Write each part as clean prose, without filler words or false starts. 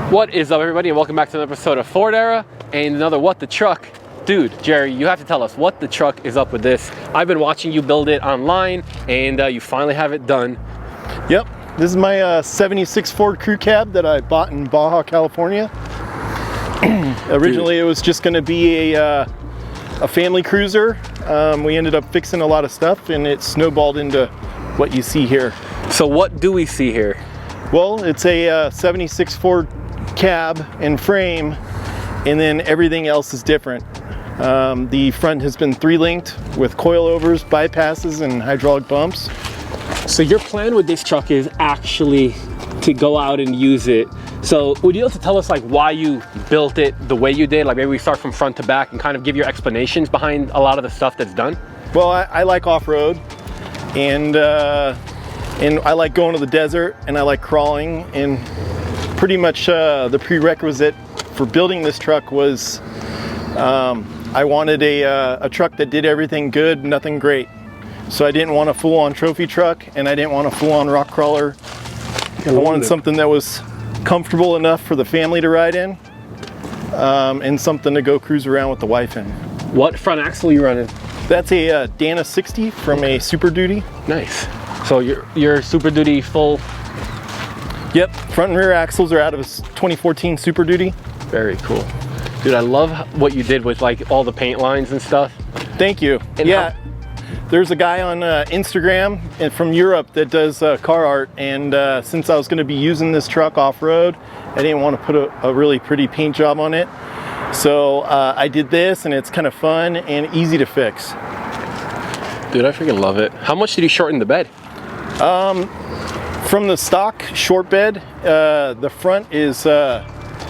What is up, everybody, and welcome back to another episode of Ford Era and another What the Truck. Dude, Jerry, you have to tell us what the truck is up with this. I've been watching you build it online, and you finally have it done. Yep, this is my 76 Ford Crew Cab that I bought in Baja, California. Originally, it was just going to be a family cruiser. We ended up fixing a lot of stuff, and it snowballed into what you see here. So what do we see here? Well, it's a 76 Ford cab and frame, and then everything else is different. The front has been 3-linked with coilovers, bypasses, and hydraulic bumps. So your plan with this truck is actually to go out and use it. So would you be able to tell us like why you built it the way you did? Like maybe we start from front to back and kind of give your explanations behind a lot of the stuff that's done? Well, I like off-road, and I like going to the desert, and I like crawling, and pretty much the prerequisite for building this truck was I wanted a truck that did everything good, nothing great. So I didn't want a full-on trophy truck, and I didn't want a full-on rock crawler. I wanted something that was comfortable enough for the family to ride in, and something to go cruise around with the wife in. What front axle are you running? That's a Dana 60 from a Superduty. Nice. So your Superduty full? Yep, front and rear axles are out of a 2014 Superduty. Very cool. Dude, I love what you did with like all the paint lines and stuff. Thank you. And yeah, there's a guy on Instagram from Europe that does car art, and since I was going to be using this truck off-road, I didn't want to put a really pretty paint job on it. So I did this, and it's kind of fun and easy to fix. Dude, I freaking love it. How much did you shorten the bed? From the stock short bed, the front is, the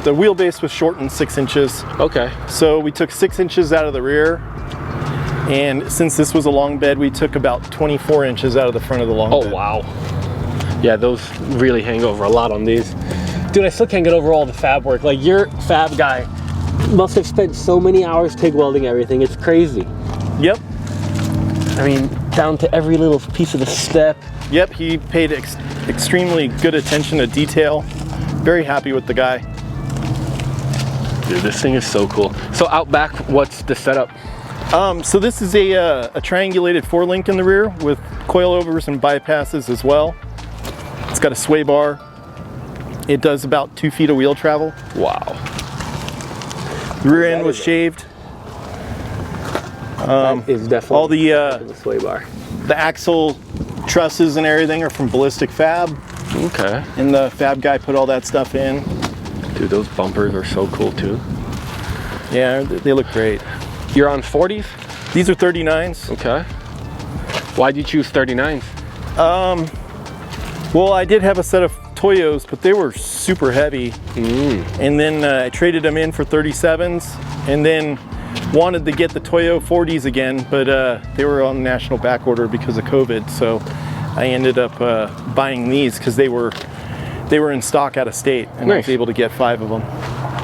wheelbase was shortened 6 inches. Okay. So we took 6 inches out of the rear, and since this was a long bed, we took about 24 inches out of the front of the long bed. Oh, wow. Yeah, those really hang over a lot on these. Dude, I still can't get over all the fab work. Like, your fab guy must have spent so many hours TIG welding everything. It's crazy. Yep. I mean, down to every little piece of the step. Yep, he paid extremely good attention to detail. Very happy with the guy. Dude, this thing is so cool. So out back, what's the setup? So this is a triangulated 4-link in the rear with coilovers and bypasses as well. It's got a sway bar. It does about 2 feet of wheel travel. Wow. The rear end was shaved. That is definitely all the sway bar. The axle trusses and everything are from Ballistic Fab. Okay. And the fab guy put all that stuff in. Dude, those bumpers are so cool too. Yeah, they look great. You're on 40s? These are 39s. Okay. Why'd you choose 39s? Well, I did have a set of Toyos, but they were super heavy. And then I traded them in for 37s, and then wanted to get the Toyo 40s again, but they were on national back order because of COVID. So I ended up buying these because they were in stock out of state, and nice. I was able to get 5 of them.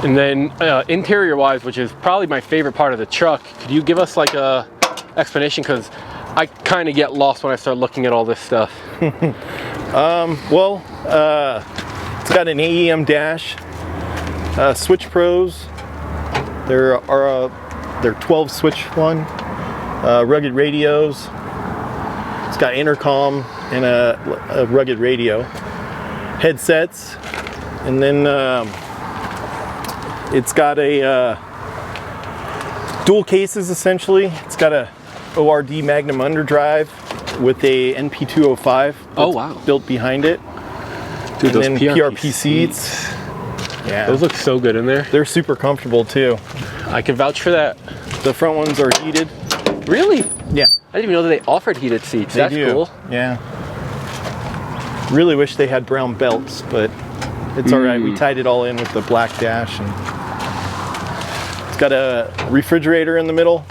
And then interior wise, which is probably my favorite part of the truck, could you give us like a explanation? Because I kind of get lost when I start looking at all this stuff. Well, it's got an AEM dash, switch pros. They're 12 switch one, rugged radios. It's got intercom and a rugged radio, headsets, and then it's got a dual cases essentially. It's got a ORD Magnum underdrive with a NP205 built behind it. Dude, and then PRP seats. Yeah, those look so good in there. They're super comfortable too. I can vouch for that. The front ones are heated. Really? Yeah. I didn't even know that they offered heated seats. That's cool. Yeah. Really wish they had brown belts, but it's all right. We tied it all in with the black dash, and it's got a refrigerator in the middle.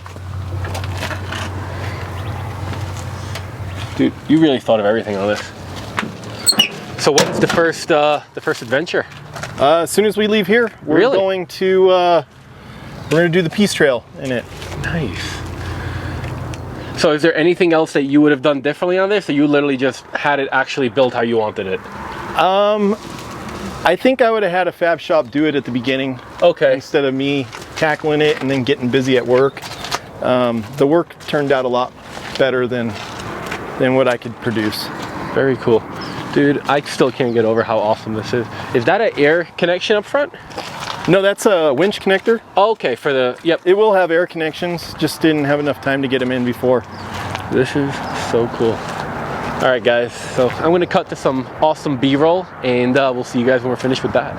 Dude, you really thought of everything on this. So what's the first adventure? As soon as we leave here, we're going to do the Peace Trail in it. Nice. So is there anything else that you would have done differently on this, or you literally just had it actually built how you wanted it? I think I would have had a fab shop do it at the beginning. Okay. Instead of me tackling it and then getting busy at work. The work turned out a lot better than what I could produce. Very cool. Dude, I still can't get over how awesome this is. Is that an air connection up front? No, that's a winch connector. Oh, okay, for the, yep. It will have air connections, just didn't have enough time to get them in before. This is so cool. All right, guys, so I'm gonna cut to some awesome B-roll, and we'll see you guys when we're finished with that.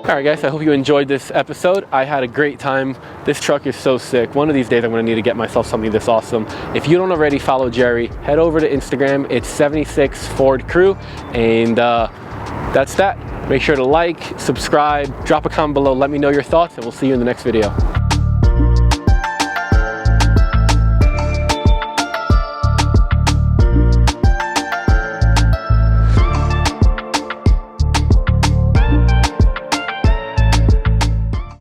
Alright guys, I hope you enjoyed this episode. I had a great time. This truck is so sick. One of these days I'm going to need to get myself something this awesome. If you don't already follow Jerry, head over to Instagram. It's 76 Ford Crew, and that's that. Make sure to like, subscribe, drop a comment below, let me know your thoughts, and we'll see you in the next video.